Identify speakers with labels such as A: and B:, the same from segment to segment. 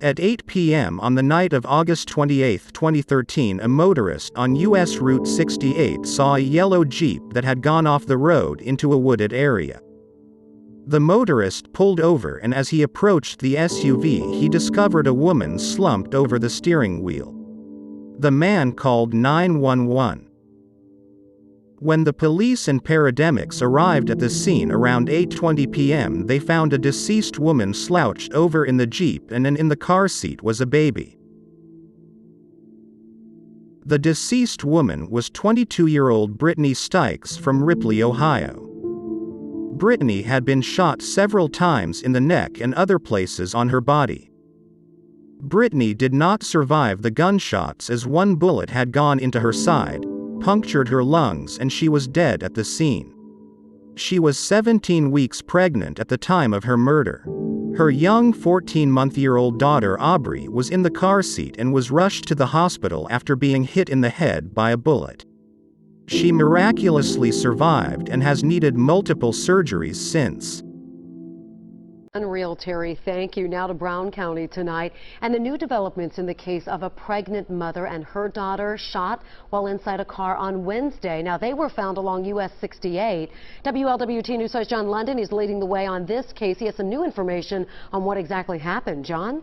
A: At 8 p.m. on the night of August 28, 2013, a motorist on U.S. Route 68 saw a yellow Jeep that had gone off the road into a wooded area. The motorist pulled over, and as he approached the SUV, he discovered a woman slumped over the steering wheel. The man called 911. When the police and paramedics arrived at the scene around 8:20 p.m., they found a deceased woman slouched over in the Jeep, and in the car seat was a baby. The deceased woman was 22-year-old Brittany Stykes from Ripley, Ohio. Brittany had been shot several times in the neck and other places on her body. Brittany did not survive the gunshots, as one bullet had gone into her side, punctured her lungs, and she was dead at the scene. She was 17 weeks pregnant at the time of her murder. Her young 14-month-old daughter Aubrey was in the car seat and was rushed to the hospital after being hit in the head by a bullet. She miraculously survived and has needed multiple surgeries since.
B: Unreal, Terry. Thank you. Now to Brown County tonight, and the new developments in the case of a pregnant mother and her daughter shot while inside a car on Wednesday. Now, they were found along US 68. WLWT News host John London is leading the way on this case. He has some new information on what exactly happened. John?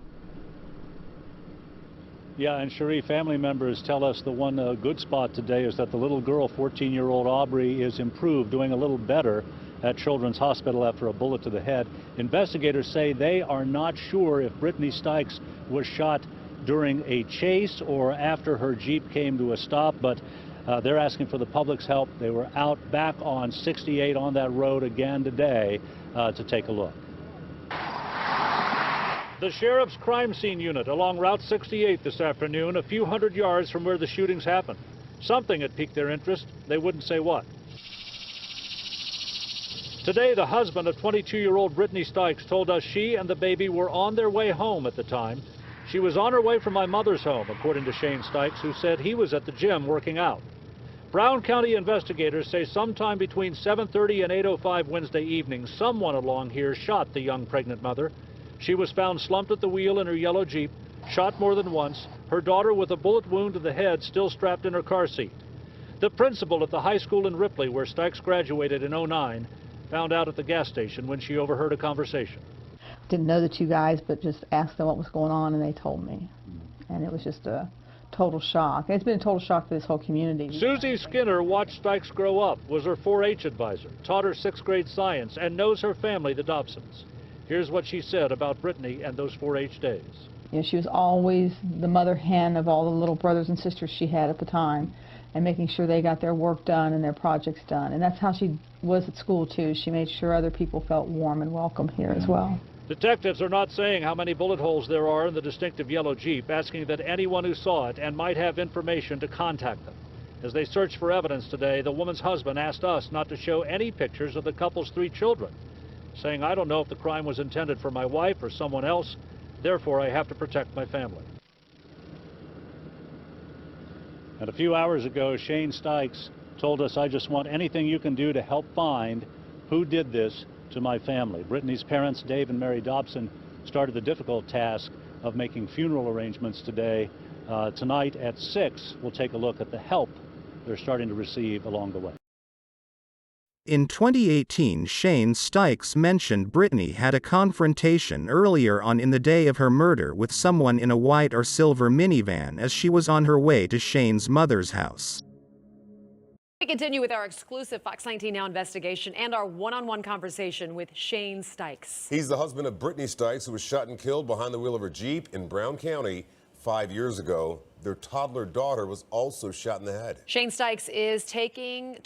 C: Yeah, and Cherie, family members tell us the one good spot today is that the little girl, 14-year-old Aubrey, is improved, doing a little better at Children's Hospital after a bullet to the head. Investigators say they are not sure if Brittany Stykes was shot during a chase or after her Jeep came to a stop, but they're asking for the public's help. They were out back on 68 on that road again today to take a look. The Sheriff's Crime Scene Unit along Route 68 this afternoon, a few hundred yards from where the shootings happened. Something had piqued their interest. They wouldn't say what. Today, the husband of 22-year-old Brittany Stykes told us she and the baby were on their way home at the time. She was on her way from my mother's home, according to Shane Stykes, who said he was at the gym working out. Brown County investigators say sometime between 7:30 and 8:05 Wednesday evening, someone along here shot the young pregnant mother. She was found slumped at the wheel in her yellow Jeep, shot more than once, her daughter with a bullet wound to the head still strapped in her car seat. The principal at the high school in Ripley, where Stykes graduated in '09, found out at the gas station when she overheard a conversation.
D: Didn't know the two guys, but just asked them what was going on, and they told me. And it was just a total shock. It's been a total shock to this whole community.
C: Susie Skinner watched Stykes grow up, was her 4-H advisor, taught her 6th grade science, and knows her family, the Dobsons. Here's what she said about Brittany and those 4-H days.
D: You know, she was always the mother hen of all the little brothers and sisters she had at the time, and making sure they got their work done and their projects done. And that's how she was at school, too. She made sure other people felt warm and welcome here as well.
C: Detectives are not saying how many bullet holes there are in the distinctive yellow Jeep, asking that anyone who saw it and might have information to contact them. As they search for evidence today, the woman's husband asked us not to show any pictures of the couple's 3 children, saying, "I don't know if the crime was intended for my wife or someone else, therefore I have to protect my family." And a few hours ago, Shane Stykes told us, "I just want anything you can do to help find who did this to my family." Brittany's parents, Dave and Mary Dobson, started the difficult task of making funeral arrangements today. Tonight at 6, we'll take a look at the help they're starting to receive along the way.
A: In 2018, Shane Stykes mentioned Brittany had a confrontation earlier on in the day of her murder with someone in a white or silver minivan as she was on her way to Shane's mother's house.
E: We continue with our exclusive Fox 19 Now investigation and our one-on-one conversation with Shane Stykes.
F: He's the husband of Brittany Stykes, who was shot and killed behind the wheel of her Jeep in Brown County 5 years ago. Their toddler daughter was also shot in the head.
E: Shane Stykes is talking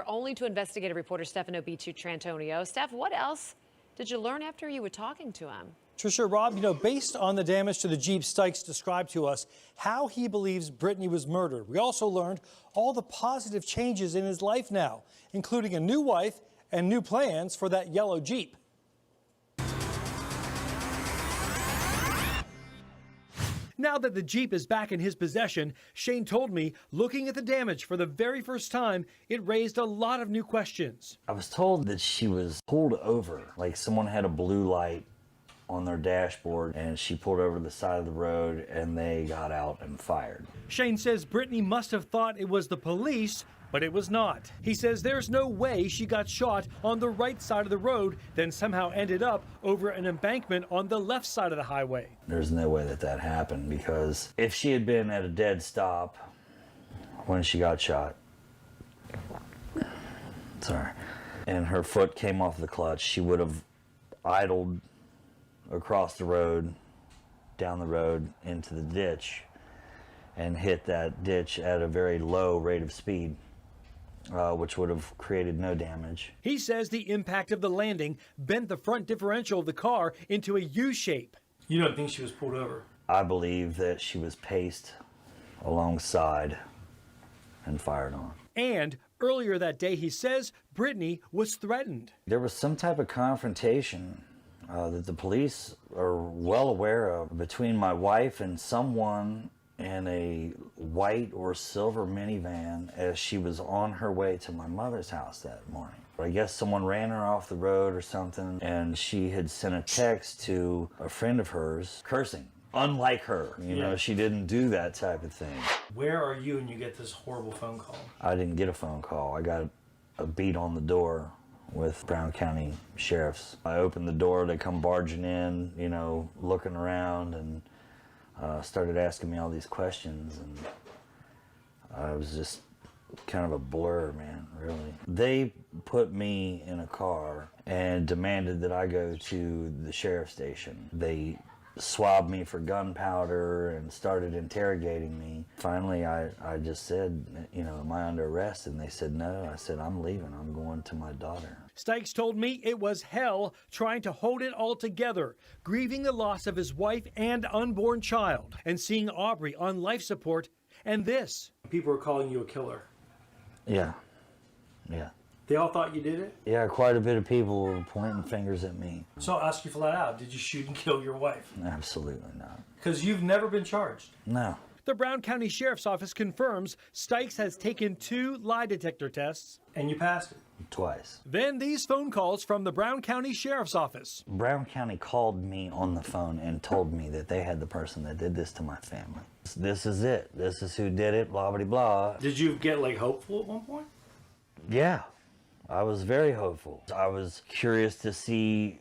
E: only to investigative reporter Stefano Trantonio. Steph, what else did you learn after you were talking to him?
G: Trisha, Rob, based on the damage to the Jeep, Stykes described to us how he believes Brittany was murdered. We also learned all the positive changes in his life now, including a new wife and new plans for that yellow Jeep. Now that the Jeep is back in his possession, Shane told me, looking at the damage for the very first time, it raised a lot of new questions.
H: I was told that she was pulled over, like someone had a blue light on their dashboard and she pulled over to the side of the road and they got out and fired.
G: Shane says Brittany must have thought it was the police, but it was not. He says there's no way she got shot on the right side of the road, then somehow ended up over an embankment on the left side of the highway.
H: There's no way that that happened, because if she had been at a dead stop when she got shot, and her foot came off the clutch, she would have idled across the road, down the road, into the ditch, and hit that ditch at a very low rate of speed, which would have created no damage.
G: He says the impact of the landing bent the front differential of the car into a U shape. You don't think she was pulled over?
H: I believe that she was paced alongside and fired on.
G: And earlier that day, he says Brittany was threatened.
H: There was some type of confrontation that the police are well aware of between my wife and someone in a white or silver minivan as she was on her way to my mother's house that morning. I guess someone ran her off the road or something, and she had sent a text to a friend of hers cursing. Unlike her, you know, she didn't do that type of thing.
G: Where are you when you get this horrible phone call?
H: I didn't get a phone call. I got a beat on the door with Brown County sheriffs. I opened the door, they come barging in, you know, looking around, and started asking me all these questions, and I was just kind of a blur, man, really. They put me in a car and demanded that I go to the sheriff's station. They swabbed me for gunpowder and started interrogating me. Finally, I just said, you know, am I under arrest? And they said no. I said, I'm leaving. I'm going to my daughter.
G: Stykes told me it was hell trying to hold it all together, grieving the loss of his wife and unborn child, and seeing Aubrey on life support, and this. People were calling you a killer.
H: Yeah.
G: They all thought you did it?
H: Yeah, quite a bit of people were pointing fingers at me.
G: So I'll ask you flat out, did you shoot and kill your wife?
H: Absolutely not.
G: Because you've never been charged.
H: No.
G: The Brown County Sheriff's Office confirms Stykes has taken 2 lie detector tests. And you passed it?
H: Twice.
G: Then these phone calls from the Brown County Sheriff's Office.
H: Brown County called me on the phone and told me that they had the person that did this to my family. This is it. This is who did it, blah, blah, blah.
G: Did you get, like, hopeful at one point?
H: Yeah. I was very hopeful. I was curious to see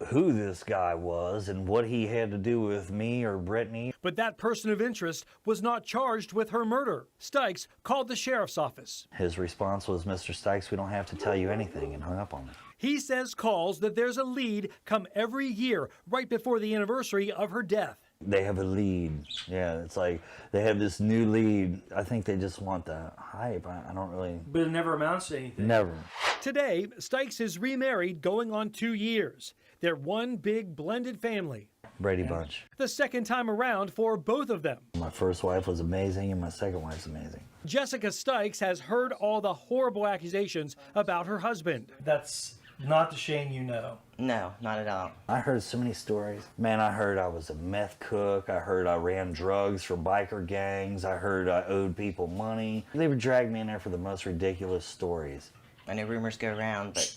H: who this guy was and what he had to do with me or Brittany.
G: But that person of interest was not charged with her murder. Stykes called the sheriff's office.
H: His response was, Mr. Stykes, we don't have to tell you anything, and hung up on me.
G: He says calls that there's a lead come every year right before the anniversary of her death.
H: They have a lead. Yeah, it's like they have this new lead. I think they just want the hype. I don't really...
G: But it never amounts to anything.
H: Never.
G: Today, Stykes is remarried going on 2 years. They're one big blended family.
H: Brady Bunch.
G: The second time around for both of them.
H: My first wife was amazing and my second wife's amazing.
G: Jessica Stykes has heard all the horrible accusations about her husband. That's not the Shane you know.
I: No, not at all.
H: I heard so many stories. Man, I heard I was a meth cook. I heard I ran drugs for biker gangs. I heard I owed people money. They would drag me in there for the most ridiculous stories.
I: I know rumors go around, but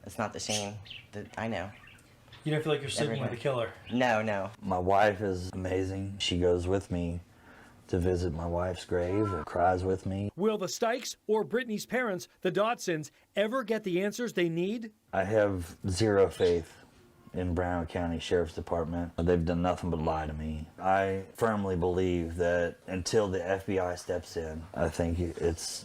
I: it's not the Shane that I know.
G: You don't feel like you're sleeping with a killer?
I: No.
H: My wife is amazing. She goes with me to visit my wife's grave and cries with me.
G: Will the Stykes or Brittany's parents, the Dodsons, ever get the answers they need?
H: I have zero faith in Brown County Sheriff's Department. They've done nothing but lie to me. I firmly believe that until the FBI steps in, I think it's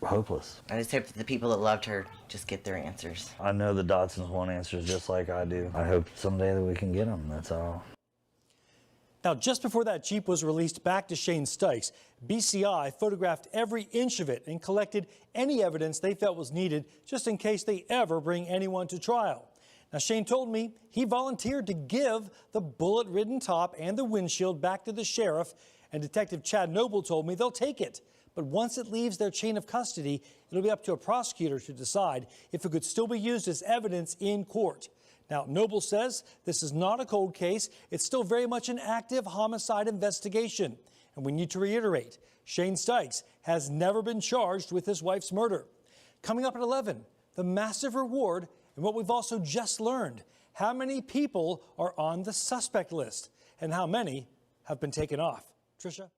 H: hopeless.
I: I just hope that the people that loved her just get their answers.
H: I know the Dodsons want answers just like I do. I hope someday that we can get them, that's all.
G: Now, just before that Jeep was released back to Shane Stykes, BCI photographed every inch of it and collected any evidence they felt was needed just in case they ever bring anyone to trial. Now, Shane told me he volunteered to give the bullet-ridden top and the windshield back to the sheriff, and Detective Chad Noble told me they'll take it. But once it leaves their chain of custody, it'll be up to a prosecutor to decide if it could still be used as evidence in court. Now, Noble says this is not a cold case. It's still very much an active homicide investigation. And we need to reiterate, Shane Stykes has never been charged with his wife's murder. Coming up at 11, the massive reward and what we've also just learned, how many people are on the suspect list and how many have been taken off. Tricia?